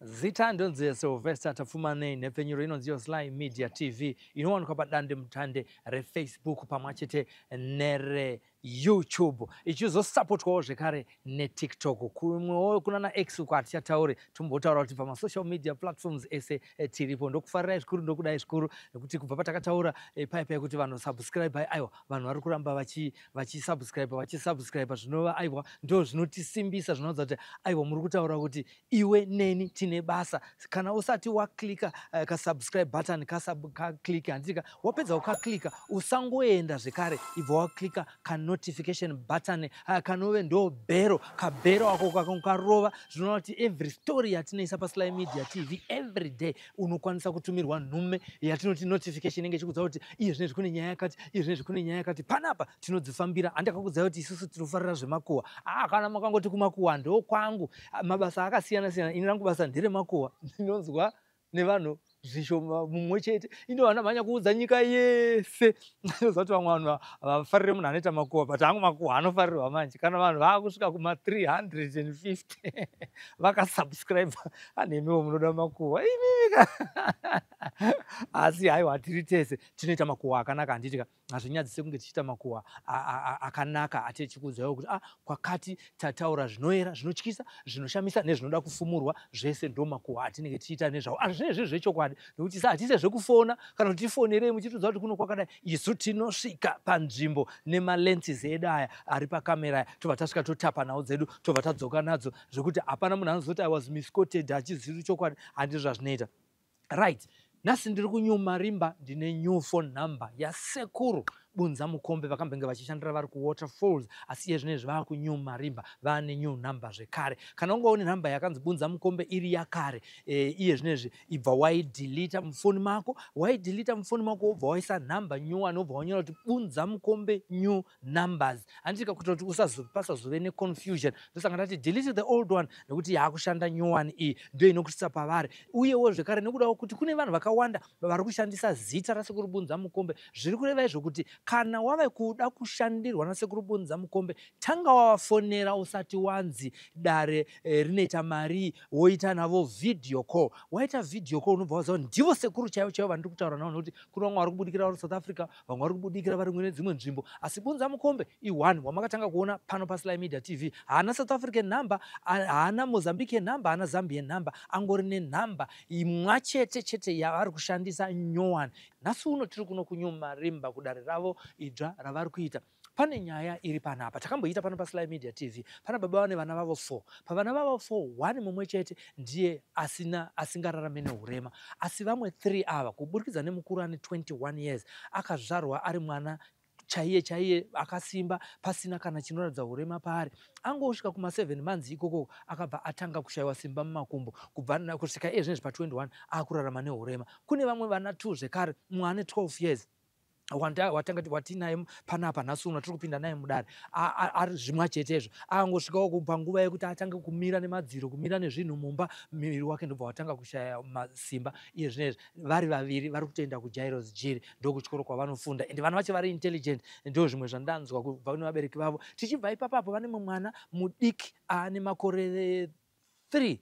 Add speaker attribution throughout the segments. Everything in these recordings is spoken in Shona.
Speaker 1: Zita ndonze Sylvester tafumane nepfenyuro inonziyo Sly Media TV inowanikwa padande mutande reFacebook pamwachete nere YouTube ichizosupportwawo zvekare neTikTok kumwewo kunana X uko hatichatauri tombotaura kuti pamasocial media platforms ese tiripo ndokufarirai zvikuru ndokudai zvikuru nekuti kubva patakataura paipai kuti vanhu subscribe aiwa vanhu vari kuramba vachisubscribe zvinova aiwa ndo zvinotisimbisa zvinoudza kuti aiwa muri kutaura kuti iwe neni tine basa kana usati waklika kasubscribe button kaklika handika wapedza ukaklika usangoenda zvekare ibva waklika notification button kanove ndo bhero kabhero ako kakarova zvinoona kuti every story yatinoisa paSly Media TV every day unokwanisa kutumirwa nhume yatinoti notification inenge ichikudza kuti iye zvinezvi kune nyaya yakati iye zvinezvi kune nyaya yakati panapa tinodzifambira handikakudzai kuti isusu tinofarira zvemakuhwa kana makangoti kumakuhwa ndo kwangu mabasa akasiyana siyana ini rangu basa nderemakuhwa ndinonzwa nevanhu zvishoma mumwe chete inowana mhanya kuudza nyika yese zoti vamwe vanhu vafarire munhu anoita makuhwa but hangu makuhwa anofarirwa manje kana vanhu vakusvika kuma 350 vakasubscribe anemiwo munoda makuhwa imivika asi haiwa tiri tese tinoita makuhwa akanaka handitika hazvinyadzise kunge tichiita makuhwa akanaka atichikudzaiwo kuti kwakati tataura zvinoera zvinotyisa zvinoshamisa nezvinoda kufumurwa zvese ndo makuhwa atinenge tichiita nezvawo azvinezvi zvechokwadi nekuti hatise zvekufona kana kuti tifonerei muchitudza kuti kuno kwakadai isu tinosvika panzvimbo nemalenses edu aya ari pakamera aya tobva tasvika totapa nawo dzedu tobva tadzoka nadzo zvekuti hapana munhu anozoti I was misquoted hachizivi chokwadi handizvo zvazvinoita right. Nhasi ndiri kuNyumarimba ndine new phone number yasekuru Bunza Mukombe vakambenge vachishandira vari kuWaterfalls asi iye zvinezvi vava kuNyumarimba vane new number zvekare kana ungaone namba yakanzi Bunza Mukombe iri yakare iye zvinezvi ibva waideleta mufoni mako wobva waisa namba new anobva wanyora kuti Bunza Mukombe new numbers handika kuita kuti pasazove neconfusion ndosaka ndati delete the old one nekuti yakushanda new one iyi ndo inokutisa pavari uyewo zvekare nekudawo kuti kune vanhu vakawanda vari kushandisa zita rasekuru Bunza Mukombe zviri kureva izvo kuti kana wave kuda kushandirwa nasekuru Bunza Mukombe tanga wavafonera usati wanzi dare rinoita mari woita navo video call waita video call unobva waziva ndivo sekuru chaivo vandiri kutaura navo nekuti kuna vamwe vari kubudikira vari South Africa vamwe vari kubudikira vari mwene dzimwe nzvimbo asi Bunza Mukombe i1 wamakatanga kuona pano paSly Media TV haana South African number haana Mozambique number haana Zambian number angori nenhamba imwa chete yavari kushandisa nyowani nhasi uno tiri kuno kuNyumarimba kudare ravo idzva ravari kuita pane nyaya iri panapa takamboita pano paSly Media TV pana baba vane vana vavo 4 pavana vavo 4 1 mumwe chete ndiye asingararame neurema asi vamwe 3 ava kuburikidza nemukuru ane 21 years akazvarwa ari mwana chaiye akasimba pasina kana chinoratidza urema paari angosvika kuma 7 months ikoko akabva atanga kushayiwa simba mumakumbo kubva kusvika iye zvinezvi pa21 akurarama neurema kune vamwe vana 2 zvekare mumwe ane 12 years watinaye panapa nhasi uno tiri kupinda naye mudare ari zvimwa chetezvo angosvikawo panguva yekuti atange kumira nemadziro kumira nezvinhu mumba miviri wake ndobva watanga kushaya masimba iye zvinezvi vari vaviri vari kutoenda kuJairos Jiri ndokuchikoro kwavanofunda ende vana vacho vari intelligent ndo zvimwe zvandanzwa kubva nevabereki vavo tichibva ipapapo vane mwana mudiki ane makore 3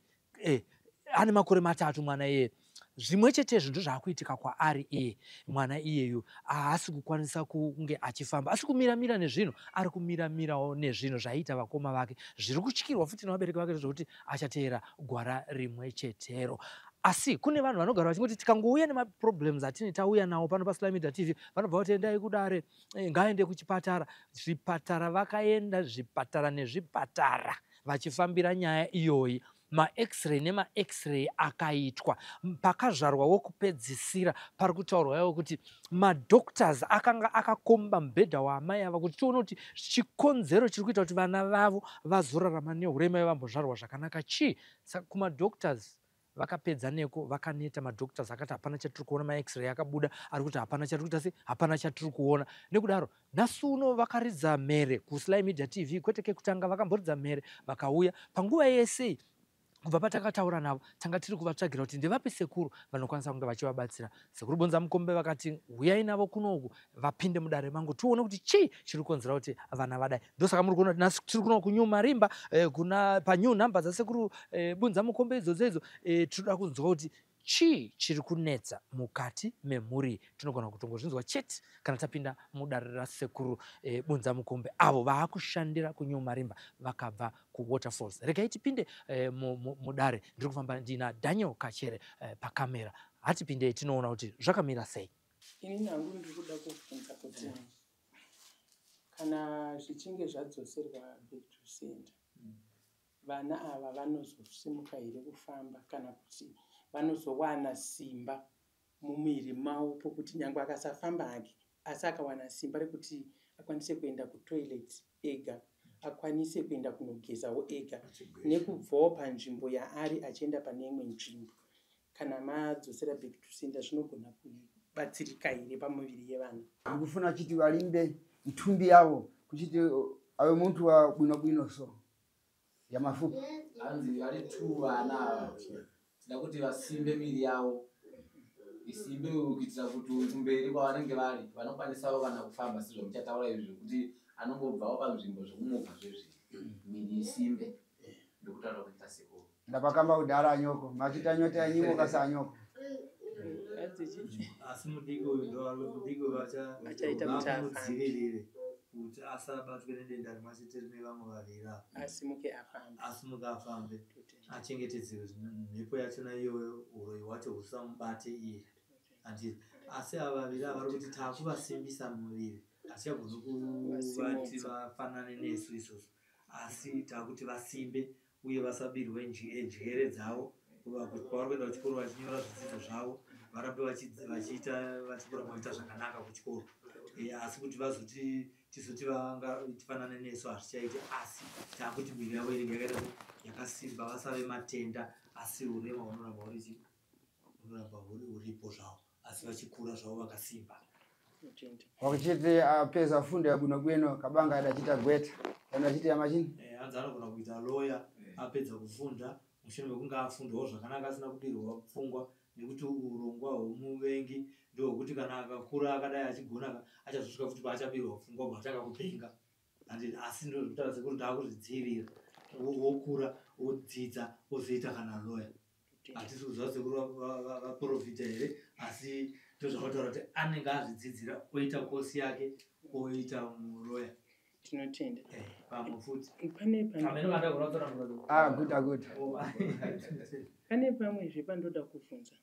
Speaker 1: ane makore 3 mwana iye zvimwe chetezvo ndo zvaakuitika kwaari iye mwana iyeyu haasi kukwanisa kunge achifamba asi kumiramira nezvinhu ari kumiramirawo nezvinhu zvaiita vakoma vake zviri kutyirwa futi nevabereki vake zvokuti achateera gwara rimwe chetero asi kune vanhu vanogara vachingoti tikangouya nemaproblems atini tauya nawo pano paSly Media TV vanobva kuti endai kudare ngaende kuchipatara zvipatara vakaenda zvipatara nezvipatara vachifambira nyaya iyoyi ma-x-ray nema-x-ray akaitwa pakazvarwa wokupedzisira pari kutaurwa yawo kuti madoctors akanga akakomba mubhedha waamai ava kuti tione kuti chikonzero chiri kuita kuti vana vavo vazorarama neurema vambozvarwa zvakanaka chii saka kumadoctors vakapedza neko vakaneta madoctors akati hapana chatiri kuona ma-x-ray akabuda ari kuti hapana chatiri kuita sei hapana chatiri kuona nekudaro nhasi uno vakaridza mhere kuSly Media TV kwete kekutanga vakamboridza mhere vakauya panguva yese kubva patakataura navo tanga tiri kuvatsvagira kuti ndivape sekuru vanokwanisa kunge vachivabatsira. Sekuru Bonza Mukombe vakati huyai navo kunoku vapinde mudare mangu tione kuti chii chiri kukonzera kuti vana vadai. Ndosaka muri kuona kuti tiri kuno kuNew Marimba kuna panew number dzasekuru Bonza Mukombe idzodzo tinoda kunzwa kuti chii chiri kunetsa mukati memhuri. Tinogona kutongozvinzwa chete kana tapinda mudare rasekuru Bonza Mukombe avo vaakushandira kuNew Marimba vakabva kuWaterfalls. Regai tipinde mudare. Ndiri kufamba ndina Daniel Kachere pakamera. Hatipindei tinoona kuti zvakamira sei.
Speaker 2: Ini nangu ndiri kuda kubvunza kuti kana zvichinge zvadzoserwa back to center, vana ava vanozosimuka here kufamba kana kuti vanozowana simba mumwiri mavo pokuti nyangwe akasafamba hake asi akawana simba rekuti akwanise kuenda kutoilet ega, akwanise kuenda kunogezawo ega nekubvawo panzvimbo yaari achienda pane imwe nzvimbo. Kana madzosera back to center zvinogona kubatsirika here pamuviri yevana.
Speaker 3: Ndikufuna chiti valimbe ntumbi yavo kuchiti ave muntu wa bwino so ya mafupi
Speaker 4: anzi ari tu vana tida kuti vasimbe miri yavo isimbe kuitira kuti kumberi kwavanenge vari vanokwanisawo kana kufamba sizvo muchataura izvi kuti anongobvawo panzvimbo zvekumuka zvezvi miri isimbe ndokutaura kuita sekuru
Speaker 3: ndapakamba kudhara nyoko machita nyota yanyimo kasa nyoko
Speaker 5: asi mudiko uyu ndovamudiko
Speaker 2: vachaita
Speaker 5: mudzivirire kuti asabatwe nedenda rimwechete rine vamwe vaviri
Speaker 2: asimuke
Speaker 5: afambe achengetedzewe mhepo yachona iyoyo uroyi wacho husamubate iye handii. Asi ava vaviri vari kuti taakuvasimbisa muviri hatichagoni kuvati vafanane nesu isusu, asi taakuti vasimbe uye vasabirwe njere dzavo pavari kuenda kuchikoro vachinyora zvidzidzo zvavo varambe vachikura vaita zvakanaka kuchikoro. Asi kuti vazoti tisoti tifanane nesu hazvichaiti, asi taakuti miviri yavo inenge yakaita yakasimba, vasave matenda asi urema hunoramba huripo zvavo asi vachikura zvavo vakasimba.
Speaker 3: wakuchiti apedza fundo yabwinobwino kabanga adachita gweta kana achiti yamachini
Speaker 5: hanzi anogona kuita lawyer apedza kufunda mushure mekunge afundawo zvakanaka asina kudirwa pfungwa nekuti urongwa hwomuvengi ndohwekuti kana akakura akadai achigona achazosvika futi paachabirwa pfungwa bvatanga kupenga. Asi ndozvitaura sekuti ndaakuzvidzivirira wokura wodzidza wozoita kana lawyer. Hatisi kuziva sekuru vaprofita here, asi ndozvakataura kuti anenge azvidzidzira oita kosi yake oita lawyer.
Speaker 2: Tinotenda
Speaker 5: pamwe futi
Speaker 2: pane pamwe zvepandoda kubvunza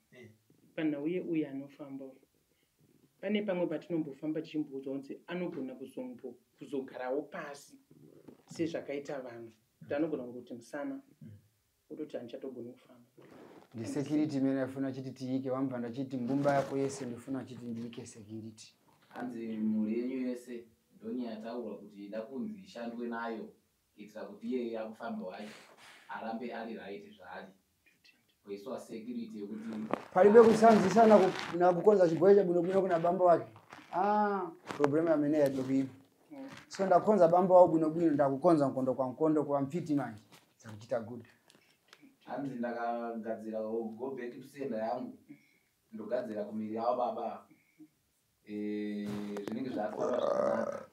Speaker 2: panhauye uyu anofamba pane pamwe patinombofamba tichimboudza kuti anogona kuzogarawo pasi sezvakaita vanhu kuti anogona kuti musana kutoti hanichatogoni kufamba.
Speaker 3: Security imene afuna chiti tiike wamva ndachiti ngumba yako yese ndifuna chiti ndiike security.
Speaker 4: Hanzi mhuri yenyu yese ndoni yataura kuti ida kunzi ishandwe nayo kuitira kuti iye yakufamba wacho arambe ari right zvaari kuiswa security yekuti
Speaker 3: palibe kusanzisana na kukonza chigweja chabwinobwino kuna bamba wake. Problem amene yadobiwa. So ndakonza bamba wao bwinobwino ndakukonza nkondo kwa mfiti manje sakuchita good.
Speaker 4: Hanzi ndakagadzira go back to sender yangu ndogadzira kumiri yavo baba zvinenge zvakora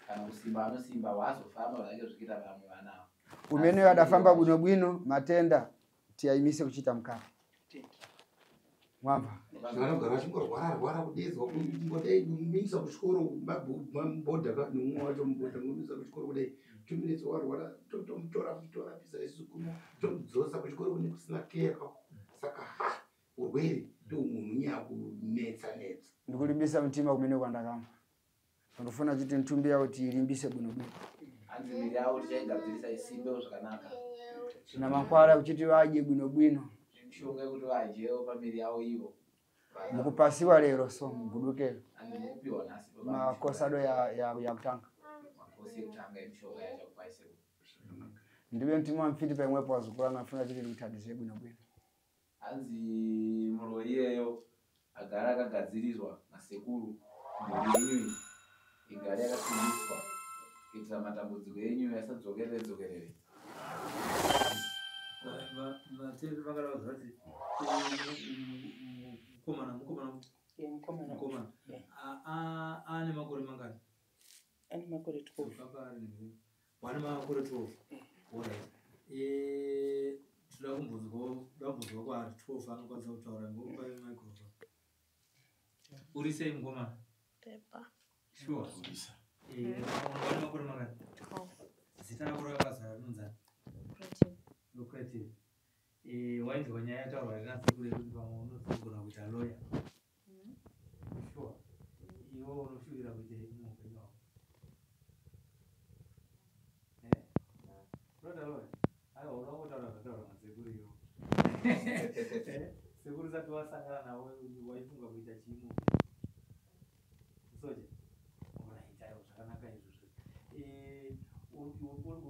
Speaker 4: kana kusimba anosimba wazofamba vanenge zvikita vamwe vana
Speaker 3: umene adafamba bwinobwino matenda tiaimise kuchita mkati mwamba
Speaker 6: vanogara chingorwara kudezwa kungodai mumisa kuchikoro mabhodha nomumwe wacho mubhodha mumisa kuchikoro kudai 2 minutes warwara tomutora pisa isukumo tomudzosa kuchikoro kune kusina care saka urwere ndomunhu nyakunetsa
Speaker 3: ndikulimbisa mtima kumene kwandakamba ndofuna chiti ntumbi yawo tiilimbise bwinobwino.
Speaker 4: Hanzi miri yavo tichaigadzirisa isimbewo zvakanaka
Speaker 3: na mankwara kuchiti vaje bwinobwino
Speaker 4: mishonga yekuti vajewo pamiri yavo ivo
Speaker 3: mukupasiwa lero so mugudukelo
Speaker 4: mukupiwa nhasi
Speaker 3: makosado ya kutanga
Speaker 4: makosi ekutanga emishonga yachakupaiseko
Speaker 3: ndive mtima wamfiti paimwepo wazukuru anafuna chiti ndikutadise bwinobwino.
Speaker 4: Hanzi muro iyeyo agara akagadzirirwa nasekuru mhuri yenyu igare yakasimbiswa kuitira matambudziko yenyu yasadzokerere.
Speaker 5: vateri vakaravadza vati mukomana
Speaker 2: mukomana
Speaker 5: ane makore mangani?
Speaker 2: ane makore 12.
Speaker 5: Wane makore 12. Alright. Tinoda kumbonzwa kwaari 12 anokwanisa kutaura ngokupa microphone. Uri sei mukomana? Sure. Wane makore mangani?
Speaker 7: 12.
Speaker 5: Zita rako rakazara rinonzani? Lucrative. Wainzwa nyaya yataurwa rinasekuru yekuti pamwe unozogona kuita lawyer. Sure. Iwe unoshuvira kuita muupenyu hwako? Unoda lawyer? Aiwa unongotaura zvataura masekuru iwo. Sekuru sati wasangana nawe waifunga kuita chii muupenyu? Soja? Alright, aiwa zvakanaka izvozvo. Uri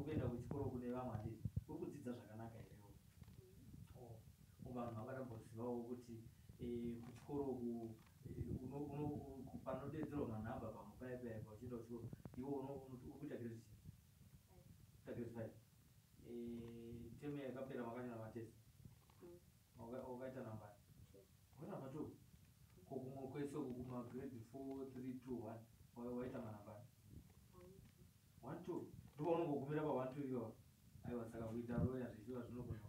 Speaker 5: kuenda kuchikoro kune vamwe handiti? Uri kudzidza zvakanaka here? Vanhu vakatambozivawo kuti kuchikoro panodedzerwa manhamba pamwe paya uchienda kuchikoro iwe uri kuita grade chii? Grade 5. Temu yakapera makanyora matest wakaita namba? Namba 2. Kokumwe kwese kumagrade 4 3 2 1 waita manamba 1 2 ndipo unongogumira pa 1 2 iwapo. Aiwa saka kuita lawyer zvichiva zvinogona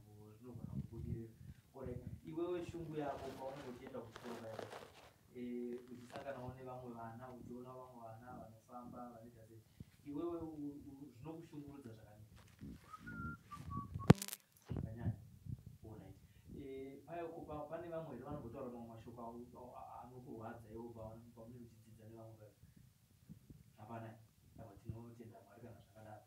Speaker 5: kubudirira. Alright, iwewe shungu yako paunenge uchienda kuchikoro paya uchisanganawo nevamwe vana uchiona vamwe vana vanofamba vanoita sei, iwewe zvinokushungurudza zvakanyanya? Alright. Pane vamwe here vanombotaura mamwe mashoko anokurwadza iwo paunenge uchidzidza nevamwe paya? Hapana. Tinotenda Mwari kana zvakadaro.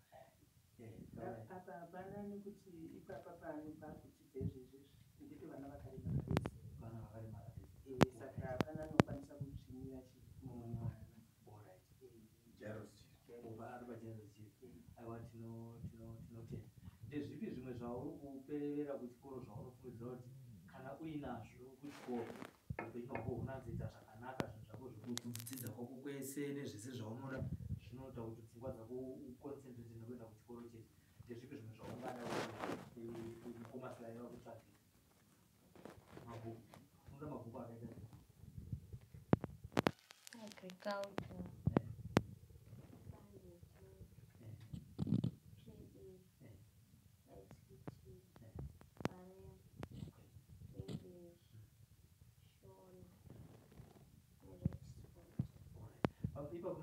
Speaker 2: Apa hapana nekuti ipapa panopa kudzidza izvezvi nditi vana vakaremara vese. Saka hapana anokwanisa kuzvimira mwana.
Speaker 5: Ari pajairus chiri. Aiwa tinotenda. Ndezvipi zvimwe zvauri kuperevera kuchikoro zvaunofungidzira kuti kana uinazvo kuchikoro upenyu hwako hunozoita zvakanaka, zvinhu zvako zvekudzidza kwako kwese nezvese zvaunoda zvinoita kuti pfungwa dzako uconcentrate nekuenda kuchikoro chete? Ndezvipi zvimwe zvaungada kumasira vakutsvagisa? Mabhuku. Unoda mabhuku akaita sei?
Speaker 7: Agriculture.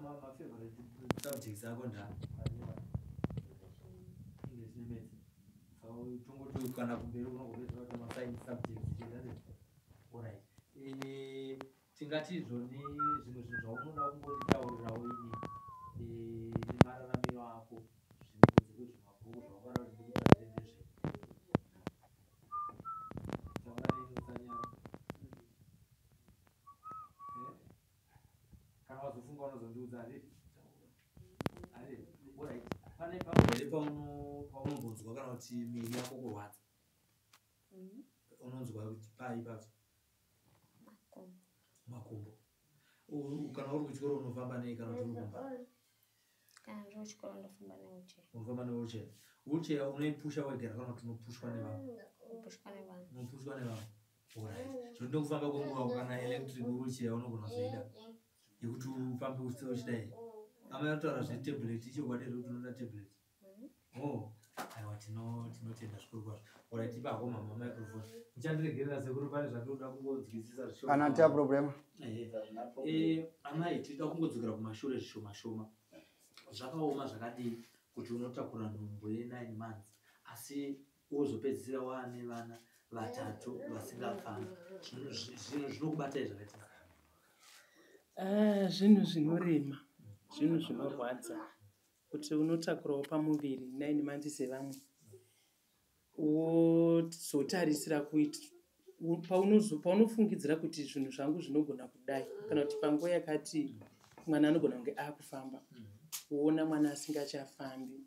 Speaker 5: Mafavorite subjects ako ndani? English nemedicine. So tungoti kana kumberi unogopedzera kuti mascience subjects chete. Alright. Tingati izvoni zvimwe zvinhu zvaunoda kumbonditaurirawo ini nemararamiro ako zvine kunze kwezvemabhuku zvaufanira kuti ndikutarire ndezve. Taura neni usanyara. Kana wazofunga unozondiudza handiti? Alright. Pane pamwe here paunombonzwa kana kuti miri yako kurwadza? Unonzwa kuti pai pacho? Makumbo. Kana uri kuchikoro unofamba nei kana kuti uri kumba?
Speaker 7: Kana ndiri kuchikoro ndofamba newheelchair.
Speaker 5: Unofamba newheelchair. Wheelchair unoipusha wega kana kuti unopushwa nevamwe?
Speaker 7: Unopushwa nevamwe.
Speaker 5: Unopushwa nevamwe. Alright. Zvinoda kufamba kwenguva kana electric wheelchair unogona kuzoida yekuti ufambe uchidai. Amai anotaura zvetablet ichokwadi here kuti unoda tablet? Aiwa tinotenda zvikuru kwazvo. Alright, ipa hako mama microphone. Muchandiregerera sekuru pane zvatoda kungonzwisisa zvishoma.
Speaker 3: Kana tia problema.
Speaker 5: Amai tinoda kungodzokera kumashure zvishoma shoma. Zvakaoma zvakadii kuti unotakura nhumbu ye9 months asi wozopedzisira waane vana 3 vasingafani? Zvinokubatai zvakaita?
Speaker 2: Zvinhu zvinorema, zvinhu zvinorwadza kuti unotakurawo pamuviri 9 months sevamwe wozotarisira kuita paunofungidzira kuti zvinhu zvangu zvinogona kudai kana kuti panguva yakati mwana anogona kunge akufamba kuona mwana asingachafambi,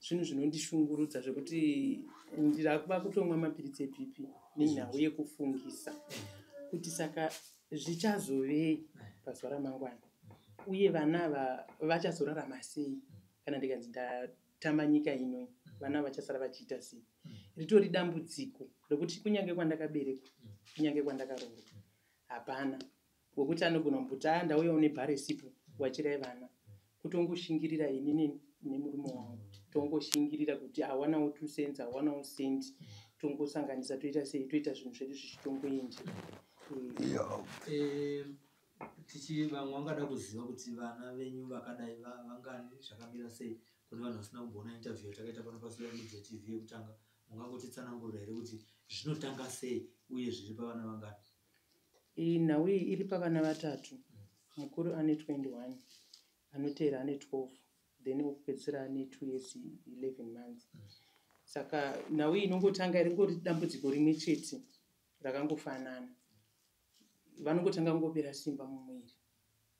Speaker 2: zvinhu zvinondishungurudza zvekuti ndirakuva kutomwa mapiritsi eBP nenhau yekufungisa kuti saka zvichazovei pazuva ramangwana uye vana ava vachazorarama sei kana ndikanzi ndatamba nyika ino, vana vachasara vachiita sei. ritori dambudziko rekuti kunyange kwandakaberekwa kunyange kwandakaroorwa hapana wekuti anogona kumbuta ndauya une bharesipo wachirai vana kutongoshingirira inini nemurume wangu tongoshingirira kuti hawanawo 2 cents hawanawo sendi tongosanganisa toita sei toita zvinhu zvedu zvichitongoenda
Speaker 5: vamwe vangada kuziva kuti vana venyu vakadai vangani zvakamira sei kune vanhu vasina kumboona interview yatakaita pano paSocial Media TV yekutanga mungangotitsanangurira here kuti zvinotanga sei uye zviri pavana vangani?
Speaker 2: Nhau iyi iri pavana vatatu. Mukuru ane 21, anoteera ane 12, then wokupedzisira ane 2 years 11 months. Saka nhau iyi inongotanga ringori dambudziko rimwe chete rakangofanana. Vanongotanga kungopera simba mumwiri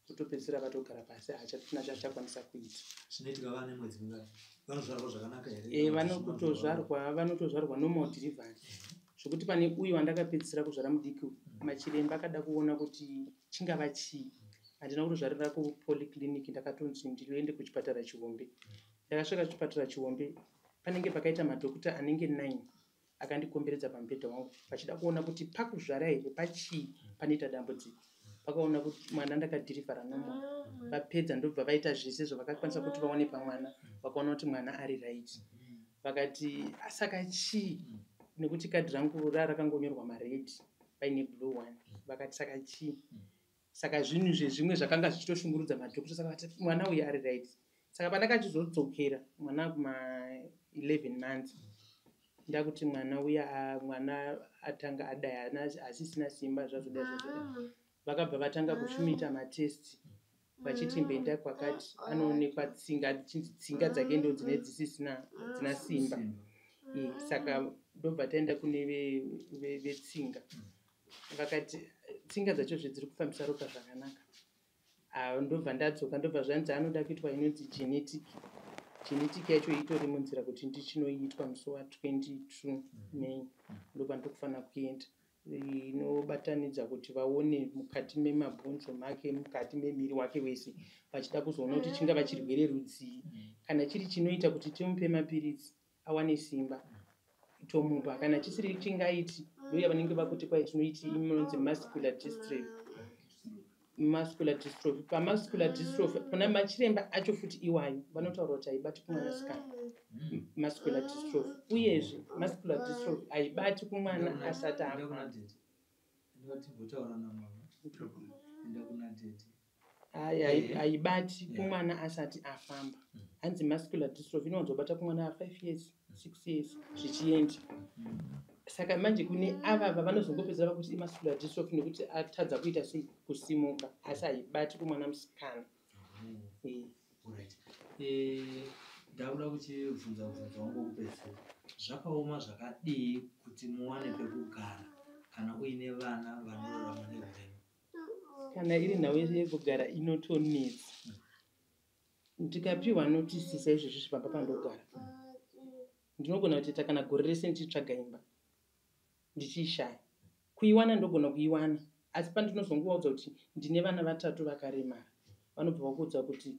Speaker 2: kutopedzisira vatogara pasi hachina chachakwanisa kuita.
Speaker 5: Zvinoitika vane mwedzi mingani? Vanozvarwa zvakanaka here?
Speaker 2: Vanotozvarwa normal delivery. Zvokuti pane uyu wandakapedzisira kuzvara mudiki machiremba akada kuona kuti chingava chii. Handina kutozvarira kupolyclinic, ndakatonzi ndiende kuchipatara Chihombe. Ndakasvika kuchipatara Chihombe panenge pakaita madhokuta anenge 9 akandikomberedza pamubhedha wangu vachida kuona kuti pakuzvara here pachii panoita dambudziko. Vakaona kuti mwana ndakadhirivhara normal. Vapedza ndobva vaita zvese zvavakakwanisa kuti vaone pamwana, vakaona kuti mwana ari right. Vakati asaka chii, nekuti kadhi rangu rakangonyorwa mared paine blue one. Vakati saka chii, saka zvinhu zvezvimwe zvakanga zvichitoshungurudza madhokuta, saka vati mwana uyu ari right. Saka pandakachizodzokera mwana kuma 11 months ndakuti mwana uya mwana atanga adaya asisina simba zvazvoda. Vakabva vatanga kushumita matesti vachiti mbenda kwakati anoonekwa tsinga dzake ndo dzisisina dzina simba. Saka ndobva taenda kune vetsinga. Vakati tsinga dzacho dziri kufambisa ropa zvakanaka. Ndobva ndadzoka ndobva zvanzi anoda kuitwa inonzi genetic. Genetic yacho itori munzira kuti ndichinoitwa musi wa 22 May. Ndobva ndokufana kuenda. Inobatanidza kuti vaone mukati memabhonzo make, mukati memiri wake wese, vachida kuzoona kuti chingava chirwere rudzii. Kana chiri chinoita kuti timupe mapiritsi awane simba tomupa, kana chisiri chingaiti ndoya vanenge vakuti kwai tinoiti inonzi muscular dystrophy. Pamuscular dystrophy pana machiremba acho futi iwayo vanotaura kuti haibati kumwanasikana muscular dystrophy. Uyezve muscular dystrophy haibati kumwana asati afa. Haibati kumwana asati afamba. Hanzi muscular dystrophy inowanzobata kumwana wa5 years 6 years zvichienda. Saka manje kune ava vanozongopedzera kuti muscular dystrophy nekuti atadza kuita sei kusimuka, asi haibati kumwana musikana.
Speaker 5: Ndakuda kuchibvunza wangu wokupedzisira, zvakaoma zvakadii kuti muwane pekugara kana uine vana vanorarama neurema?
Speaker 2: Kana iri nhau yekugara inotonetsa. Ndikapiwa notisi saizvozvo zvipamba pandogara, ndinogona kuita kana gore rese ndichitsvaga imba ndichiishaya. Kuiwana ndogona kuiwana, asi pandinozongovaudza kuti ndine vana 3 vakaremara, vanobva vakuudza kuti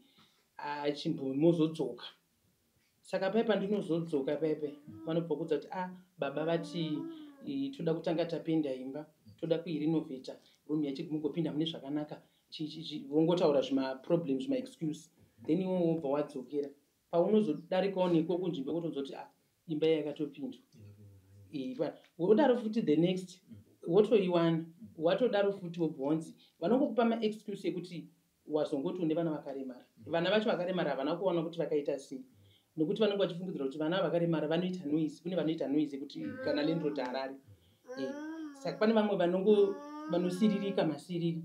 Speaker 2: chimbomozodzoka. Saka pai pandinozodzoka paipai vanobva kuudza kuti baba vati toda kutanga tapenda imba, toda kuirinovheta room yachigumugopinda mune zvakanaka, vongotaura zvimaproblem zvimaexcuse. Then iwe wobva wadzokera paunozodarikawo neko kunzvimbo kutozoti imba yakatopindwa. Wodaro futi the next wotoiwana, watodaro futi wobvonzi vanongokupa maexcuse ekuti wazongoti une vana vakaremara. Vana vacho vakaremara havana kuona kuti vakaita sei, nokuti vanenge vachifungidzira kuti vana vakaremara vanoita noise. Kune vanoita noise kuti kana landlord harari. Saka pane vamwe vanosiririka masiriri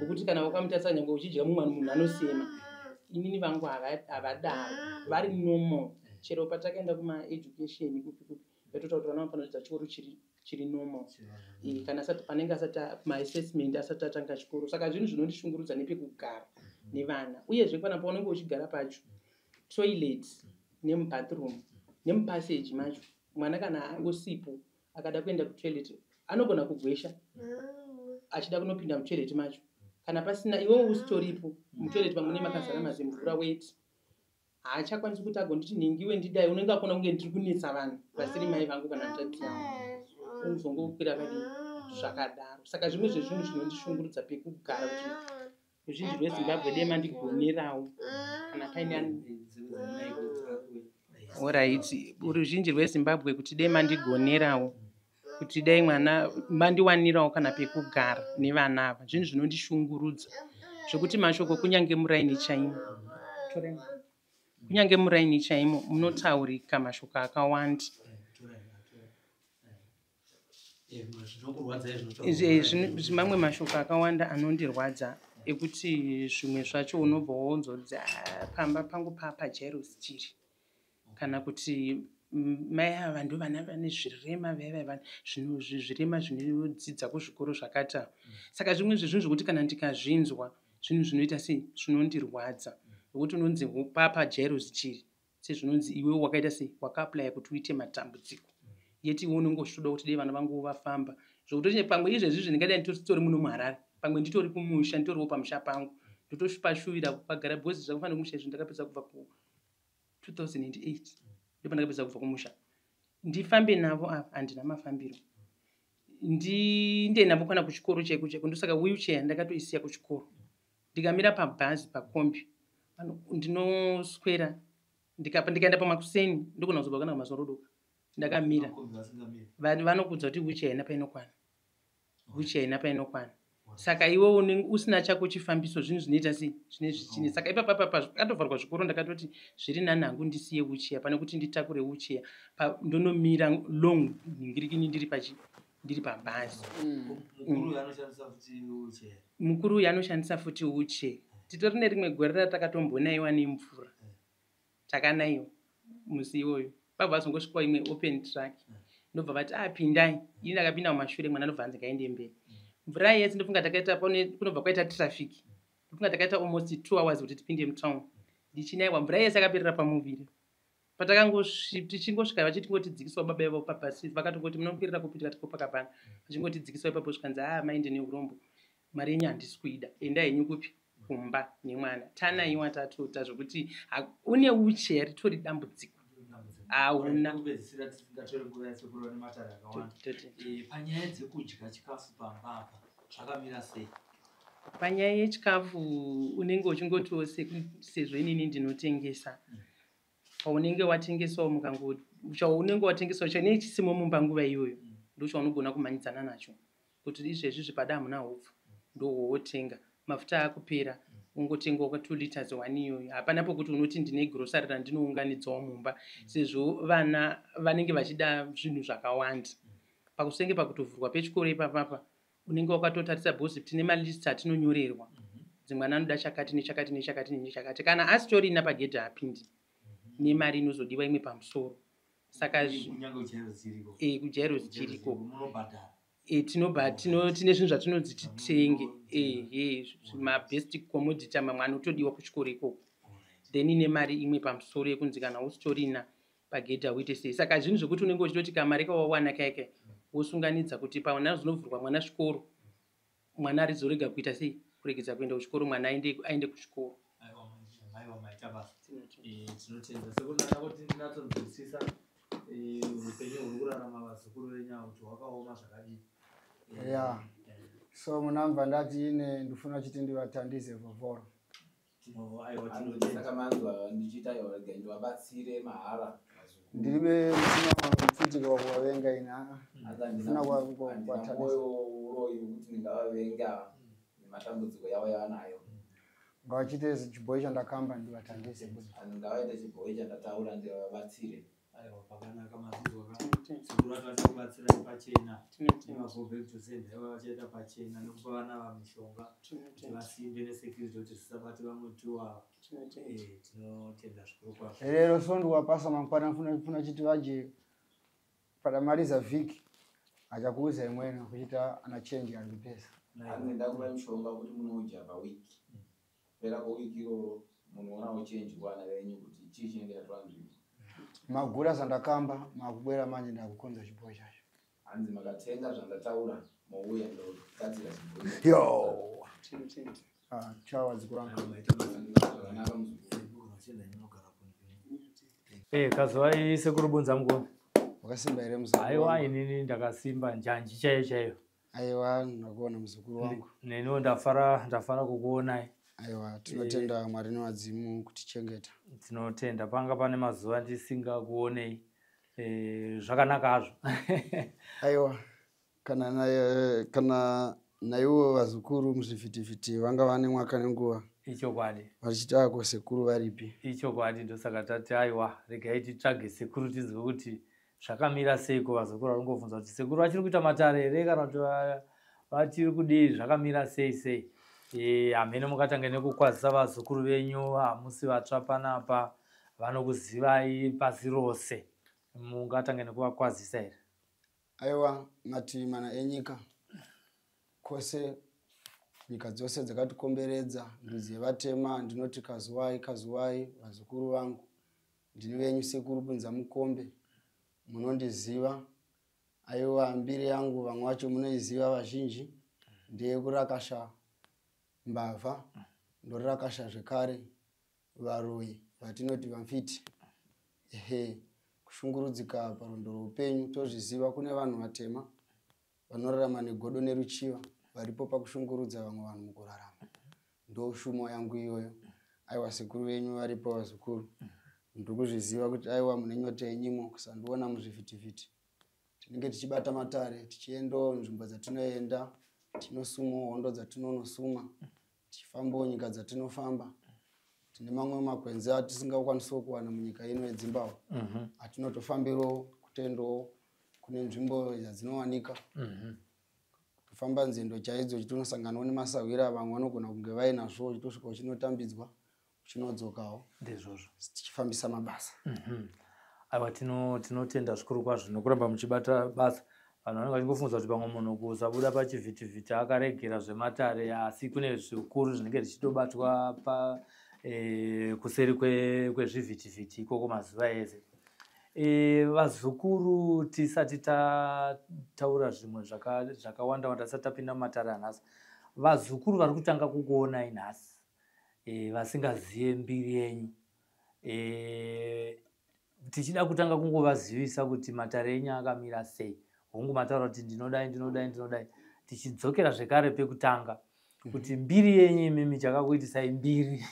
Speaker 2: okuti kana wakamutarisa nyangwe uchidya mumwe munhu anosema. Inini vangu havadaro, vari normal. Chero patakaenda kuma-education kupi vatotaura kuti vana vanofanira chikoro chiri normal. Kana panenge asati ma-assessment asati atanga chikoro. Saka zvinhu zvinondishungurudza nepekugara nevana. Uyezve kana paunenge uchigara pacho, toilet nemubathroom nemupassage macho, mwana kana angosipo akada kuenda kutoilet anogona kugwesha achida kunopinda mutoilet macho. Kana pasina iwewe usitoripo mutoilet pamwe makazara mazimvura weti, haachakwanisi kuti agonditi ningiwe ndidai unenge akona kunge ndiri kunetsa vanhu vasiri mai vangu kana mutadzi yangu unozongokwira kadi zvakadaro. Saka zvimwe zvezvinhu zvinondishungurudza pekugara kuti ruzhinji rwezimbabwe dema ndigonerawo kana paine oright ruzhinji rwezimbabwe kuti dema ndigonerawo kuti dai mwana mandiwanirawo kana pekugara nevana ava. Zvinhu zvinondishungurudza zvokuti mashoko kunyange muraini chaimo kunyange muraini chaimo munotaurika mashoko akawanda. Mamwe mashoko akawanda anondirwadza ekuti zvimwe zvacho unobva wonzodzi pamba pangu pajairus chiri kana kuti mai ava ndo vana vane zvirema zvirema zvinodzidza kuzvikoro zvakata. Saka zvimwe zvezvinhu zvokuti kana ndikazvinzwa zvinhu zvinoita sei zvinondirwadza nokuti unonzi papa jairus chiri sezvinonzi iwe wakaita sei wakaaplya kuti uite matambudziko yeti iwe unenge uchitoda kuti dei vana vangu vafamba zvokuti pamwe izvezvi ndingadai nditori muno muHarare pamwe nditori kumusha nditoriwo pamusha pangu ndotopashuvira pagara bhozi zvakufanira kumusha izvo ndakapedza kubva ku 2008 ndipo ndakapedza kubva kumusha ndifambe navo ava handina mafambiro ndiende navo kana kuchikoro chaiko chaiko ndosaka wheelchair ndakatoisiya kuchikoro ndikamira pabhazi pakombi ndinoswera ndikaenda pamakuseni ndogona kuzobva kana kumasorodoka ndakamira vanokudza kuti wheelchair haina painokwana wheelchair haina painokwana. Saka iwe usina chako chifambiso zvinhu zvinoita sei zvine zvichine. Saka ipapapa zvakatovharwa zvikoro ndakatoti zviri nanhangu ndisiye wheelchair pane kuti nditakure wheelchair ndonomira long nhingirikini ndiri pabhazi. Mukuru uyu anoshandisa futi wheelchair. Titori nerimwe gore ratakatombonayiwa nemvura takanayiwa musi iwoyo pabva azongosvikawo imwe open track ndobva vati pindai ini ndakapinda mumashure mwana ndobva anzi ngaende mberi. Mvura yese ndofunga takaita kunobva kwaita traffic ndofunga takaita almost 2 hours kuti tipinde mutown ndichinayiwa mvura yese akaperera pamuviri tichingosvika vachitingotidzikiswa baba ivo pabhasi vakatongoti munokwirira kupi tikati kopakapana vachingotidzikiswa ipapo zvikanzi mainde neurombo mari yenyu handisi kuida enda henyu kupi kumba nemwana tanaiwa tatota zvokuti une wheelchair ritori dambudziko hauna.
Speaker 5: Panyaya dzekudya chikafu pamba apa zvakamira sei?
Speaker 2: Panyaya yechikafu unenge uchingotiwo sezvo inini ndinotengesa paunenge watengesawo chaunenge watengesawo chane chisimo mumba nguva iyoyo ndochaunogona kumanyidzana nacho kuti izvezvi zvipada hamuna hupfu ndohwowotenga mafuta akupera ungotenga kwa 2 liters 1 iyoyo hapana pokuti unoti ndine grocery randinounganidzawo mumba sezvo vana vanenge vachida zvinhu zvakawanda pakusenge pakutovhurwa pechikoro ipapapa unenge wakatotarisa bhozi kuti tine malist atinonyorerwa dzimwana anoda chakati nechakati nechakati nechakati kana asitorina pagedhi hapindi nemari inozodiwa imwe pamusoro. Saka kujairus chiriko tine zvinhu zvatinodzi titenge mabest commodity mamwe anotodiwa kuchikoro ikoko then ine mari imwe pamusoro yekunzi kana usitorina pagedhi hauite sei. Saka zvinhu zvokuti unenge uchitoti kamari kawawana kaika wosunganidza kuti paona zvinovhurwa mwana chikoro mwana arizorega kuita sei kuregedza kuenda kuchikoro mwana aende kuchikoro.
Speaker 5: Tinotenda sekunaka kuti ndinatonzwisisa upenyu huri kurarama vazukuru venyaya kuti hwakaoma zvakadii.
Speaker 3: So munamva ndati ine ndifuna chiti ndivatandise vhovhoro
Speaker 4: saka manzwa ndichiita yorega ndivabatsire mahara
Speaker 3: ndiribe musina mfutika wakuvavenga ina ndifuna kuvatandisa
Speaker 4: uroyi kuti ndingavavenga nematambudziko yavo yavanayo
Speaker 3: ngavachite chibhoyi chandakamba ndivatandise
Speaker 4: ngavaite chibhoyi chandataura ndivabatsire.
Speaker 5: Pakanaka mazizwa sekuru vatakubatsira pachena nemavhobhekutosenda vachaita pachena nekupa vana vamishonga kuti vasimbe nesecurity kuti zvisabate vamwe tuwa tinotenda zvikuru kwazvo.
Speaker 3: Lero so ndiwapasa mangwana funa chiti vaje padamaliza vhiki achakuuza imwena kuchita ana change ari pesa
Speaker 4: ndakupa mishonga kuti munoudya pawiki pera kwewiki iroro munoonawo change kuana venyu kuti chii chinenge chatora nzvimbo
Speaker 3: magura zandakamba makubwera manje ndakukonza chibhoyi chacho
Speaker 4: hanzi makatenga zvandataura mouya ndogadzira chibhoyi
Speaker 3: chawa dzikuranga
Speaker 4: zvakanaka muzukuru.
Speaker 1: Kazwai sekuru bunza mukoma.
Speaker 3: Wakasimba ere mzukuru
Speaker 1: Aiwa
Speaker 3: wangu.
Speaker 1: inini ndakasimba njanji chaiyo.
Speaker 3: Aiwa nakuona mzukuru wangu.
Speaker 1: Neniwo ndafara kukuonai.
Speaker 3: Aiwa tinotenda Mwari newadzimu kutichengeta.
Speaker 1: Tinotenda panga pane mazuva ndisingakuonei. Zvakanaka hazvo.
Speaker 3: Aiwa kana naiwo vazukuru muzvivhitivhiti vanga vane mwaka nenguva.
Speaker 1: Ichokwadi.
Speaker 3: Vachiita ko sekuru varipi.
Speaker 1: Ichokwadi ndosaka tati aiwa regai titsvage sekuru tizwe kuti zvakamira seiko. Vazukuru varingobvunza kuti sekuru vachiri kuita matare here kana kuti vachiri kudii zvakamira sei. Hamene mukatanga nekukwazisa vazukuru venyu, hamusi vatsva panapa, vanokuzivai pasi rose. Mungatanga nekuvakwazisa here?
Speaker 3: Aiwa mativi mana enyika kwose, nyika dzose dzakatikomberedza, ndudzi yevatema, ndinoti Kazwai, vazukuru vangu, ndini venyu sekuru Bunza Mukombe, munondiziva. Aiwa mbiri yangu vamwe vacho munoiziva vazhinji, ndeyekurakasha mbavha, ndorakasha zvekare varoyi vatinoti vamfiti. Kushungurudzika parundo rweupenyu tozviziva kune vanhu vatema vanorarama negodo neruchiva varipo pakushungurudza vamwe vanhu mukurarama. Ndo shumo yangu iyoyo. Aiwa sekuru venyu varipo vazukuru. Ndokuzviziva kuti aiwa mune nyota yenyimo kusandiona muzvivhitivhiti. Tinenge tichibata matare, tichiendawo nzvimbo dzatinoenda, tinosuma hondo dzatinonosuma, tichifambawo nyika dzatinofamba. Tine mamwe makwenzi atisingakwanisiwo kuwana munyika ino yeZimbabwe. Atinotofambirawo kutendawo kune nzvimbo dzadzinowanika. Kufamba nzendo chaidzo chitinosanganawo nemasawira, vamwe vanogona kunge vainazvo, chitosvika uchinotambidzwa, uchinodzokawo.
Speaker 1: Ndizvozvo.
Speaker 3: Tichifambisa mabasa.
Speaker 1: Aiwa tinotenda zvikuru kwazvo nokuramba muchibata basa. Vanhu vanenge vachingofunza kuti pamwe munhu kusabuda pachivhitivhiti akaregera zvematare, asi kune zvikuru zvinenge zvichitobatwa kuseri kwezvivhitivhiti ikoko mazuva ese. Vazukuru tisati taura zvimwe zvakawanda tisati tapinda mumatare anhasi. Vazukuru vari kutanga kukuonai nhasi, vasingazive mbiri yenyu. Tichida kutanga kungovazivisa kuti matare enyu akamira sei. Hongu mataura kuti ndinodai. Tichidzokera zvekare pekutanga kuti mbiri yenyu imimi chakakuitisai mbiri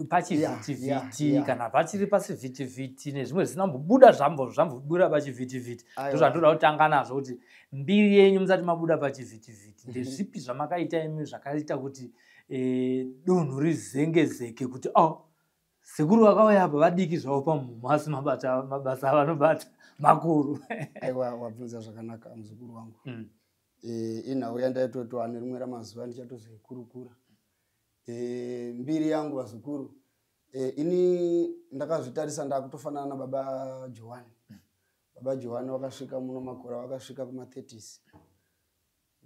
Speaker 1: pachivhitivhiti kana pachiri pasivhitivhiti nezvimwe zvisina mbobuda zvambobuda pachivhitivhiti. Ndozvandoda kutanga nazvo kuti mbiri yenyu musati mabuda pachivhitivhiti ndezvipi zvamakaita imi zvakaita kuti donhu rizengezeke kuti sekuru vakauya apa vadiki zvavo pamumhu asi mabasa avanobata makuru.
Speaker 3: Aiwa wabvunza zvakanaka muzukuru wangu. Inhau yandaitotoa nerimwe ramazuva ndichatozoikurukura. Mbiri yangu vazukuru, ini ndakazvitarisa ndakutofanana nababa Johani. Baba Johani wakasvika muno makore wakasvika kuma30s.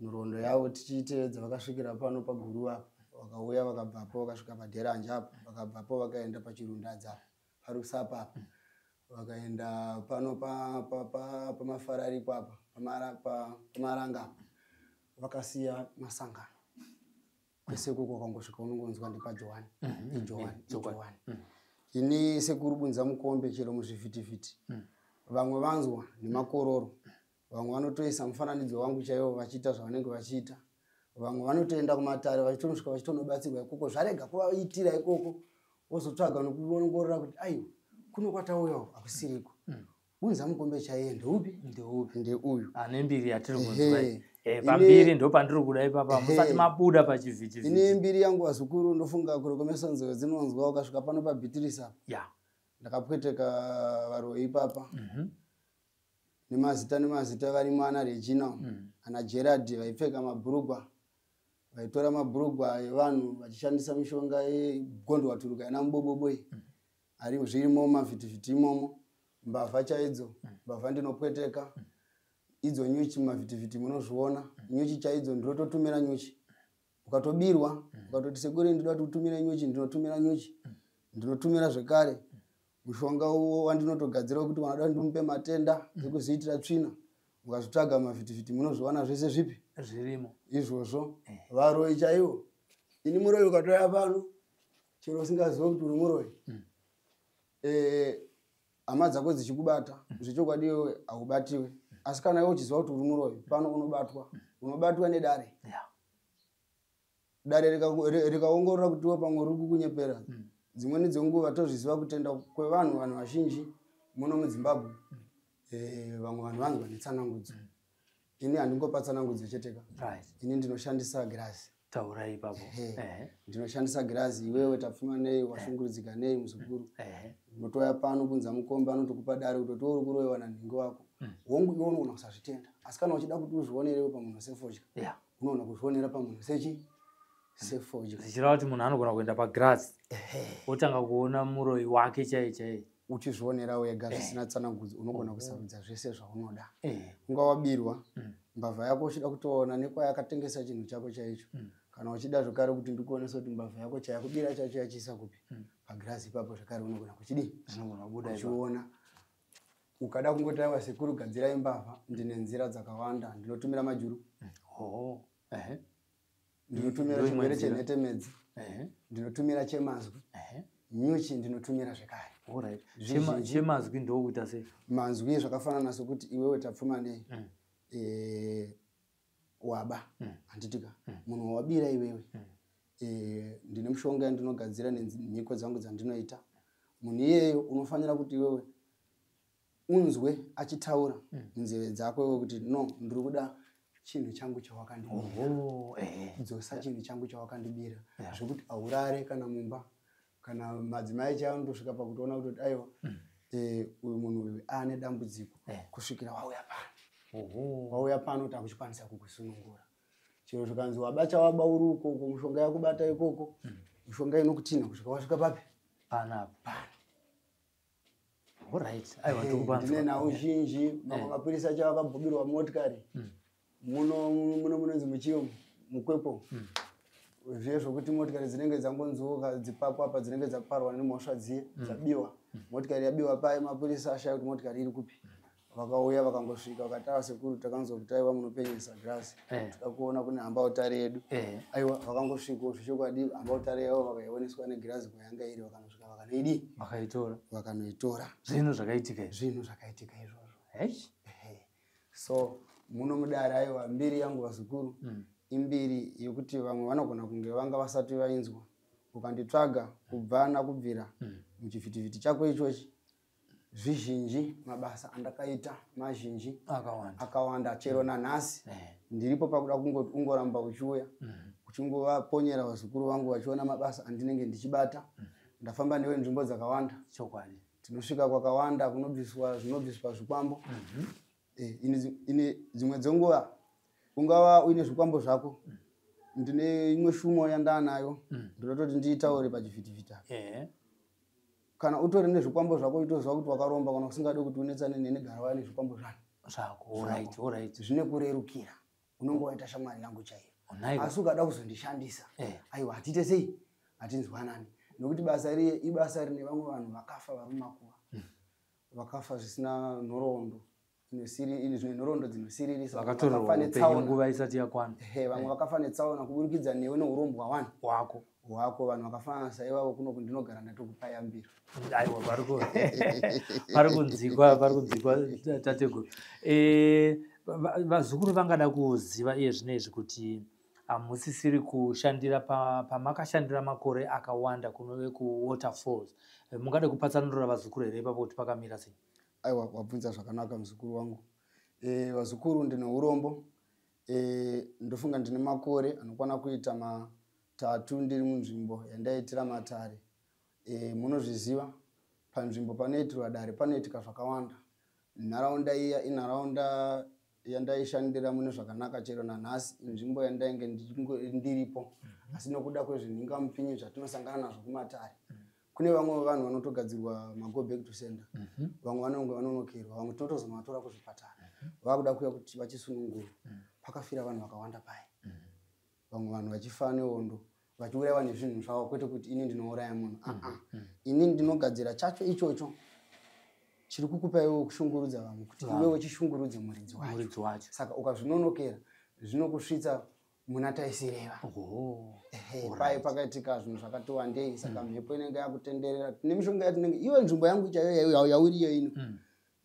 Speaker 3: Nhoroondo yavo tichiiteedza vakasvikira pano paguru apa. Vakauya vakabvapo vakasvika paDheranje apa, vakabvapo vakaenda paChirundadzi apa, paRusapa apa. Vakaenda pano pamafarari apa, pamaranga apa. Vakasiya masangano. Kwese kuko kwangosvika unongonzwa ndipaJohani. Johani. Ini sekuru Bunza Mukombe chero muzvivhitivhiti. Vamwe vanzwa nemakororo. Vamwe vanotoisa mufananidzo wangu chaiwo vachiita zvavanenge vachiita. Vamwe vanotoenda kumatare vachitonosvika vachitonobatsirwa ikoko. Zvarega kuvaitira ikoko. Wozotsvaga nokuongorora kuti aiwa kuno kwatauyawo akusiriko. Bunza Mukombe chaiye ndeupi? Ndeuyu.
Speaker 1: Ane mbiri yatiri kunzwa. Pambiri ndo pandiri kuda ipapa musati mabuda pachivhitivhiti.
Speaker 3: Ine mbiri yangu vazukuru ndofunga kurekomesa nzeve dzinonzwa ukasvika pano paBhitirisa. Ndakapweteka varoyi ipapa. Nemazita varimo ana Regina, ana Gerard vaipfeka mabhurugwa. Vaitora mabhurugwa evanhu vachishandisa mishonga yegondo waturuka ina muboboboi. Ari zvirimo mavhitivhiti imomo. Mbavha chaidzo, mbavha ndinopweteka. Idzo nyuchi mavhitivhiti munozviona. Nyuchi chaidzo ndirototumira nyuchi. Ukatobirwa, ukatoti sekuru ndinoda kuti utumire nyuchi, ndinotumira nyuchi. Ndinotumira zvekare mushonga wandinotogadzira kuti wanoda ndimupe matenda ekuziitira tsvina. Ukazvitsvaga mavhitivhiti munozviona zvese zvipi?
Speaker 1: Zvirimo.
Speaker 3: Izvozvo. Varoyi chaiwo. Ini muroyi ukatoya pano, chero usingazivi kuti uri muroyi. hama dzako dzichikubata zvechokwadi iwe haubatiwe. Asi kana iwe uchiziva kuti uri muroyi pano unobatwa nedare. Dare rikaongorora kuti iwe pamwe uri kukunyepera. Dzimweni dzenguva tozviziva kutenda kwevanhu vazhinji muno muZimbabwe. Vamwe vanhu vanhu vane tsanangudzo. Ini handingopa tsanangudzo cheteka. Ini ndinoshandisa girazi.
Speaker 1: Taura ipapo.
Speaker 3: Ndinoshandisa girazi. Iwewe tapfuma nei, washungurudzika nei muzukuru. Unotoya pano kunza mukombe anotokupa dare kutoti uri kuroyiwa nanhingi wako. Hongu iwe unoona kusazvitenda. Asi kana uchida kuti uzvionerewo pamunhu sefodya. Unoona kuzvionera pamunhu sefodya.
Speaker 1: Zvichireva kuti munhu anogona kuenda pagirazi. Otanga kuona muroyi wake chaiye.
Speaker 3: Uchizvionera wega zvisina tsanangudzo unogona kusarudza zvese zvaunoda. Ungawabirwa mbavha yako uchida kutoona nekwayakatengesa chinhu chako chaicho. Kana uchida zvakare kuti ndikuonesa kuti mbavha yako chayakubira chacho yachiisa kupi pagirazi ipapo zvakare unogona kuchidii uchiona. Ukada kungotaiwa sekuru gadzirai mbavha, ndine nzira dzakawanda. Ndinotumira majuru, ndinotumira chigwere chenhetemedzi, ndinotumira chemazwi, nyuchi ndinotumira zvakare.
Speaker 1: Chemazwi ndokuita sei?
Speaker 3: Manzwi zvakafanana sokuti iwewe tapfuma nei waba handitika munhu wabira iwewe. Ndine mushonga ndinogadzira nemhiko dzangu dzandinoita. Munhu iyeyo unofanira kuti iwewe unzwe achitaura munzeve dzako iwewe kuti no, ndiri kuda chinhu changu chawakandibira. Dzosa chinhu changu chawakandibira. Zvokuti aurare kana mumba kana madzimai chaandosvika pakutoona kuti aiwa uyu munhu uyu ane dambudziko kusvikira wauya pano. Wauya pano takuchikwanisa kukusunungura. Chero zvikanzi wabacha waba uri ukoko, mushonga yakubata ikoko, mushonga inokutina kusvika wasvika papi? Pana. Ndine nawo zhinji mamwe mapirisa acho akabhubirwa motikari. Muno munonzi muchiyungu mukwepo. Zviye zvokuti motikari dzinenge dzangonzoka dzipapo apa dzinenge dzaparwa nemhosva dziye dzabiwa. Motikari yabiwa paye mapirisa ashaya kuti motikari iri kupi. Vakauya vakangosvika vakataura sekuru takanzokutaiwa munopenyesa girazi. Tikakuona kune hamba utare yedu. Aiwa vakangosvika zvichokwadi hamba utare yavo vakaioneswa negirazi kwayanga iri vakanosvika vakanoidii vakanoitora.
Speaker 1: Zvinhu zvakaitika
Speaker 3: izvozvo. So muno mudare aiwa mbiri yangu vazukuru imbiri yekuti vamwe vanogona kunge vanga vasati vainzwa. Ukanditsvaga kubva nakubvira muchivhitivhiti chako ichochi zvizhinji mabasa andakaita mazhinji akawanda. Chero nanhasi ndiripo pakuda ungoramba uchiuya uchingovaponyera vazukuru vangu vachiona mabasa andinenge ndichibata. Ndafamba newe nzvimbo dzakawanda. Tinosvika kwakawanda kunobviswa zvinobviswa zvikwambo. Ine dzimwe dzenguva ungava uine zvikwambo zvako. Ndine imwe shumo yandanayo ndinototi ndiitaure pachivhitivhiti. Kana utori nezvikwambo zvako utoziva kuti wakaromba kana usingade kuti unetsane negarawa nezvikwambo zvako. Zvine kurerukira. Unenge waita shamwari yangu chaiyo. Asi ukada kuzondishandisa aiwa hatite sei hatinzwanani. Nokuti basa iri ibasa rine vamwe vanhu vakafa vari mumakuva. Vakafa zvisina nhoroondo. Zvine nhoroondo dzinosiririsa.
Speaker 1: Vakatorerwa upenyu nguva isati yakwana.
Speaker 3: Vamwe vakafa netsaona kuburikidza newe neurombwa wako. Vanhu vakafanana saivavo kuno kundinogara ndatokupa yambiro.
Speaker 1: Aiwa parikunzikwa tateguru. Vazukuru vangada kuziva iye zvinezvi kuti hamusisiri kushandira pamakashandira makore akawanda kunove kuwaterfalls. Mungade kupatsanurira vazukuru here ipapo kuti pakamira sei?
Speaker 3: Aiwa wabvunza zvakanaka muzukuru wangu. Vazukuru ndine urombo. Ndofunga ndine makore anokwana kuita 3 ndiri munzvimbo yandaitira matare. Munozviziva panzvimbo panoitirwa dare panoitika zvakawanda. Nharaunda iya inharaunda yandaishandira mune zvakanaka. Chero nanhasi nzvimbo yandainge ndiripo. Asi nokuda kwezvinhingamupinyi zvatinosangana nazvo kumatare, kune vamwe vanhu vanotogadzirwa mago back to sender. Vamwe vanonge vanonokerwa, vamwe totozomatora kuzvipatara. Vakuda kuuya kuti vachisunungurwa. Pakafira vanhu vakawanda paye. Vamwe vanhu vachifa nehondo vachiurayiwa nezvinhu zvavo, kwete kuti ini ndinouraya munhu. Ini ndinogadzira chacho ichocho chiri kukupa iwe kushungurudza vamwe kuti iwewe chishungurudze muridzi wacho. Saka ukazvinonokera zvinokusvitsa muna taisireva. Ehe, pai pakaitika zvinhu zvakati wandei saka mhepo inenge yakutenderera. Tine mishonga yatinenge iwe nzvimbo yangu chaiyo yauriyo ino.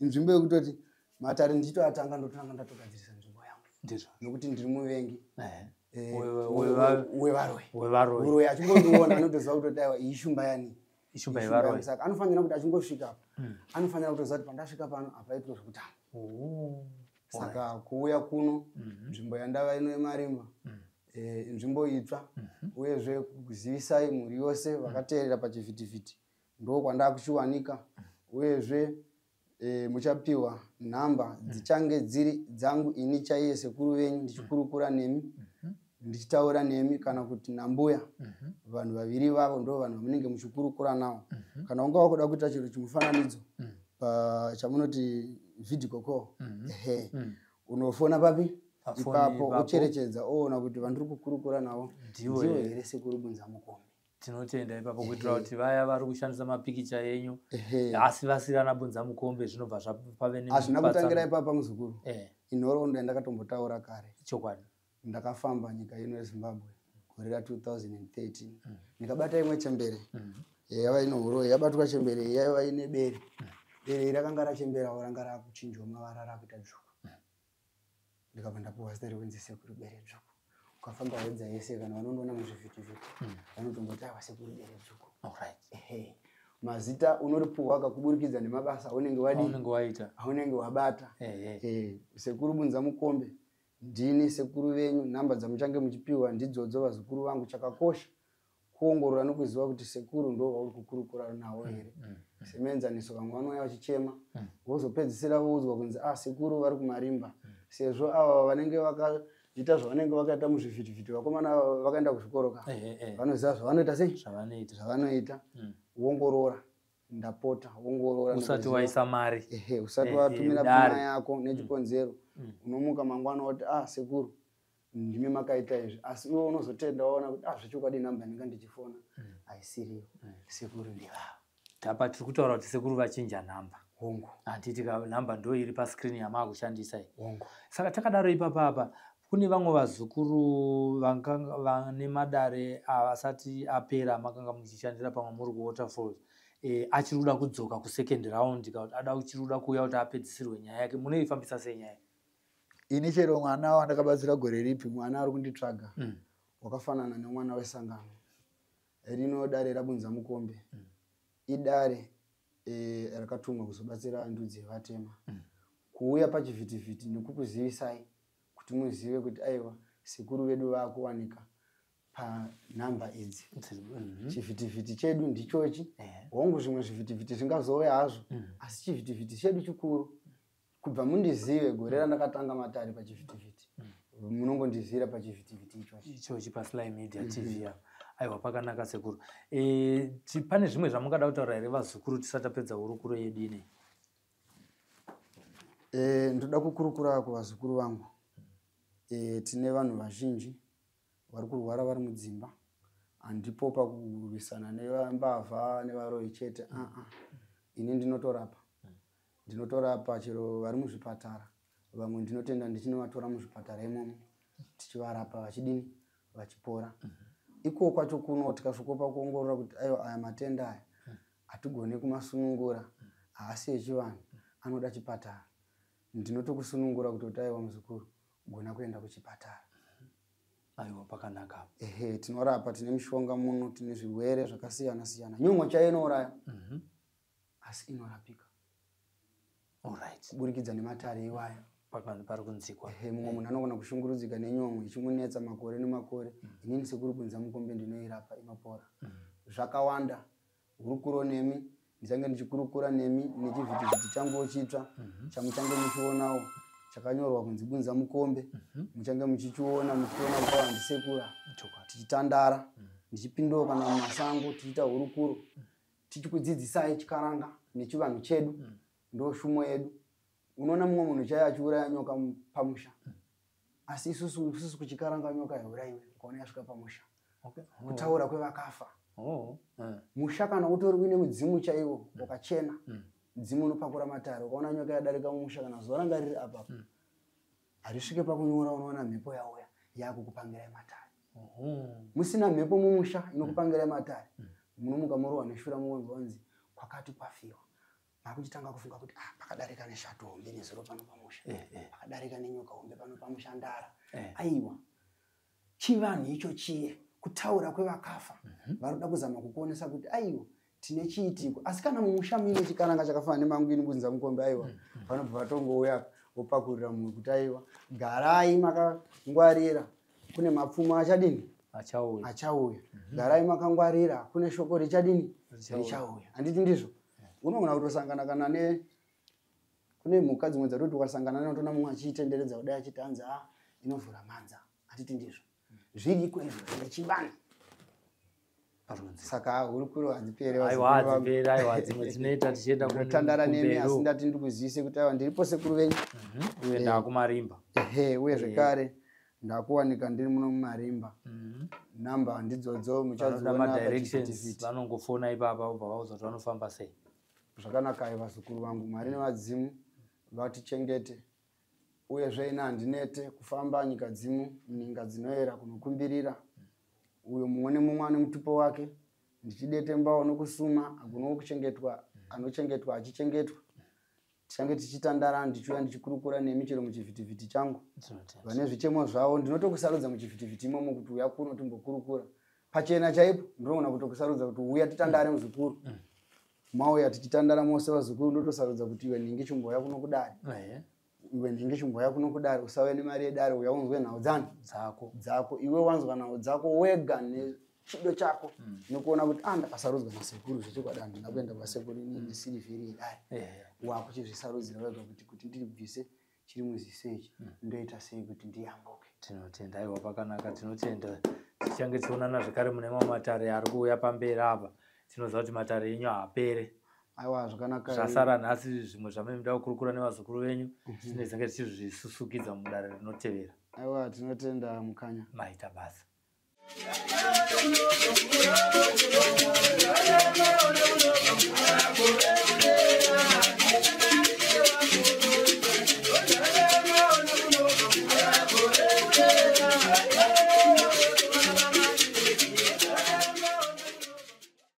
Speaker 3: Nzvimbo yekutoti matare ndichitoatanga ndotanga ndatogadzirisa nzvimbo yangu.
Speaker 1: Ndizvo.
Speaker 3: Nokuti ndiri muvengi.
Speaker 1: Wevaroi.
Speaker 3: Uroyi achingondiona anotoziva kutoti aiwa iyi shumba yani.
Speaker 1: Ishumba yevaroi.
Speaker 3: Saka anofanira kuti achingosvika anofanira kutoziva kuti pandasvika pano hapaitwe zvekutamba. Saka kuuya kuno nzvimbo yandava ino yeMarimba nzvimbo itsva uyezve kuzivisai mhuri yose vakateerera pachivhitivhiti ndo kwandava kuchiwanika uyezve muchapiwa nhamba dzichange dziri dzangu ini chaiye sekuru venyu ndichikurukura nemi ndichitaura nemi kana kuti nambuya vanhu vaviri vavo ndo vanhu vamunenge muchikurukura navo kana unga wakuda kuita chiro chimufananidzo chamunoti video call unofona papi ipapo ucherechedza oona kuti vandiri kukurukura navo ndiwo here sekuru Bunzamukombe.
Speaker 1: Tinotenda ipapo kuitira kuti vaya vari kushandisa mapikicha yenyu asi vasirana Bunzamukombe zvinobva zvapave
Speaker 3: hazvina kutangira ipapa muzukuru. Inhoroondo ndakatombotauira kare
Speaker 1: chokwadi.
Speaker 3: Ndakafamba nyika ino yeZimbabwe gore ra2013 ndikabata imwe chembere yaiva ino Uroyi yabatwa chembere yaiva ine bere. Bere rakanga rachemberawo ranga rakuchinjwa mavara rakuita dzvuku. Ndikabva ndapuwa zita rekuti sekuru bere dzvuku. Ukafamba wedza yese kana vanondoona muzvivhitivhiti vanotomboti aiwa sekuru bere dzvuku. Mazita unoripuwa akakuburikidza nemabasa aunenge waita aunenge wabata. Sekuru Bunzamukombe ndini sekuru venyu. Nhamba dzamuchange muchipiwa ndidzodzo vazukuru vangu. Chakakosha kuongorora nokuziva kuti sekuru ndo vauri kukurukura nawo here. Semenzaniso vamwe vanouya vachichema vozopedzisira voudzwa kunzi sekuru vari kuMarimba. Sezvo ava vanenge vakaita zvavanenge vakaita muzvivhitivhiti vakomana vakaenda kuzvikoro ka vanoziva zvavanoita sei zvavanoita. Ongorora ndapota ongorora
Speaker 1: usati waisa mari.
Speaker 3: Usati watumira pfuma yako nechikonzero unomuka mangwana woti sekuru ndimi makaita izvi asi iwe unozotenda waona kuti zvechokwadi nhamba ndinga ndichifona haisiriyo sekuru ndivavo.
Speaker 1: Tapa tiri kutaura kuti sekuru vachinja nhamba. Handiti nhamba ndo iri paskrini yamaa kushandisa. Saka takadaro ipapapa kune vamwe vazukuru vane madare asati apera makanga muchishandira pamwe muri kuWaterfalls achiri kuda kudzoka kusecond round kuti achiri kuda kuuya kuti apedzisirwe nyaya yake munoifambisa sei nyaya?
Speaker 3: Ini chero mwana wandakabatsira gore ripi mwana ari kunditsvaga wakafanana nemwana weSangano rino dare raBunzamukombe idare rakatumwa kuzobatsira ndudzi yevatema kuuya pachivhitivhiti nekukuzivisai kuti muzive kuti aiwa sekuru vedu vakuwanika panhamba idzi. Chivhitivhiti chedu ndichochi. Hongu zvimwe zvivhitivhiti zvingazouya hazvo asi chivhitivhiti chedu chikuru kubva mundizive gore randakatanga matare pachivhitivhiti munongondizira pachivhitivhiti
Speaker 1: ichochi paSly Media TV yapo. Aiwa pakanaka sekuru. Pane zvimwe zvamungada kutaura here vazukuru tisati tapedza hurukuro yedu inei?
Speaker 3: Ndoda kukurukura kuvazukuru vangu. Tine vanhu vazhinji vari kurwara vari mudzimba. Handipo pakurwisana nevambavha nevaroyi chete. Ini ndinotorapa chero vari muzvipatara. Vamwe ndinotenda ndichinovatora muzvipatara imomo tichivarapa vachidini vachipora. Iko kwacho kuno tikasvika pakuongorora kuti aya matenda aya hatigone kumasunungura haasi echivanhu anoda chipatara. Ndinotokusunungura kuti aiwa muzukuru gona kuenda kuchipatara.
Speaker 1: Aiwa pakanaka.
Speaker 3: Tinorapa, tine mishonga muno, tine zvirwere zvakasiyana siyana. Nyongo chaiyo inouraya asi inorapika. Kuburikidza nematare iwayo
Speaker 1: pari kunzikwa.
Speaker 3: Mumwe munhu anogona kushungurudzika nenyongo ichimunetsa makore nemakore. Inini sekuru Bunzamukombe ndinoirapa inopora. Zvakawanda hurukuro nemi ndichange ndichikurukura nemi nechivhitivhiti changu chitsva chamuchange muchionawo chakanyorwa kunzi Bunzamukombe. Muchange muchichiona kutaura ndisekuru tichitandara ndichipindawo kana mumasango tichiita hurukuro tichikudzidzisai chikaranga nechivanhu chedu ndo shumo yedu. Unoona mumwe munhu chaiye achiuraya nyoka pamusha asi isusu kuchikaranga nyoka yauraiwe ukaona yasvika pamusha kutaura kwevakafa. Musha kana utori kuine mudzimu chaiwo wakachena mudzimu unopakura matare ukaona nyoka yadarika mumusha kana zuva ranga riri apapo harisvike pakunyura unoona mhepo yauya yakukupangira matari. Musina mhepo mumusha inokupangira matari. Munomuka murowa neshura muonzi kwakati kwafiwa. Makuchitanga kufunga kuti pakadarika neshato hombe nezuro pano pamusha. Pakadarika nenyoka hombe pano pamusha ndara. Aiwa. Chivanhu icho chiye kutaura kwevakafa. Varoda kuzama kukuonesa kuti aiwa tine chiitiko. Asi kana mumusha muine chikananga chakafanana nemangwini kunza mukombe aiwa. Panobva patongouya opakurira munhu kuti aiwa garai makangwarira kune mapfumo achadini achauya. Garai makangwarira kune shoko richadini richauya. Handiti ndizvo? Unoona kutosangana kana kune mhuka dzimwe dzatoti ukasangana nayo tona mumwe achiitenderedza kudai achitanza inovhura manza. Handiti ndizvo? Zviriko izvo zvinechivanhu. Saka uri kuri hadzipere
Speaker 1: aiwa dzimwe dzinoita tichienda
Speaker 3: kutandara nemi asi ndati ndikuziise kuti aiwa ndiripo sekuru venyu
Speaker 1: uye ndakumarimba
Speaker 3: uye zvekare ndakuwanika ndiri muno mumarimba. Namba ndidzodzo muchadziona
Speaker 1: directions vanongofona ipapa ubva vauza kuti vanofamba sei.
Speaker 3: Zvakanaka vazukuru vangu Mwari nevadzimu vatichengete uyezve ina handinete kufamba nyika dzimu ninga dzinoera kunokumbirira uyo mumwe nemumwe ane mutupo wake ndichidete mbao nokusuma agono kuchengetwa anochengetwa achichengetwa. Tichange tichitandara ndichiuya ndichikurukura nemi chero muchivhitivhiti changu. Vane zvichemo zvavo ndinotokusarudza muchivhitivhiti imomo kuti uya kuno timbokurukura pachena chaipo. Ndinoona kutokusarudza kuti uya titandare muzukuru. Mauya tichitandara mose vazukuru ndotosarudza kuti iwe ndingi chimboya kuno kudari. Iwe ndingi chimboya kuno kudari usauya nemari yedare uya unzwe nhau dzako. Iwe wanzwa nhau dzako wega nechido chako. Nokuona kuti ndakasarudzwa nasekuru zvichikwada ndingakuenda kwasekuru inini silivheri yedare. Wakuchizvisarudzira wega kuti ndiribvise chiri muzise ichi ndoita sei kuti ndiyambuke.
Speaker 1: Tinotenda aiwa pakanaka tinotenda tichange tionana zvekare mune mamatare ari kuuya pamberi apa. Tinoziva kuti matare enyu haapere.
Speaker 3: Aiwa zvakanaka.
Speaker 1: Zvasara nhasi zvimwe zvamunoda kukurukura nevazukuru venyu zvinenge tichizvisusukidza mudare rinotevera.
Speaker 3: Aiwa tinotenda mukanya.
Speaker 1: Maita basa.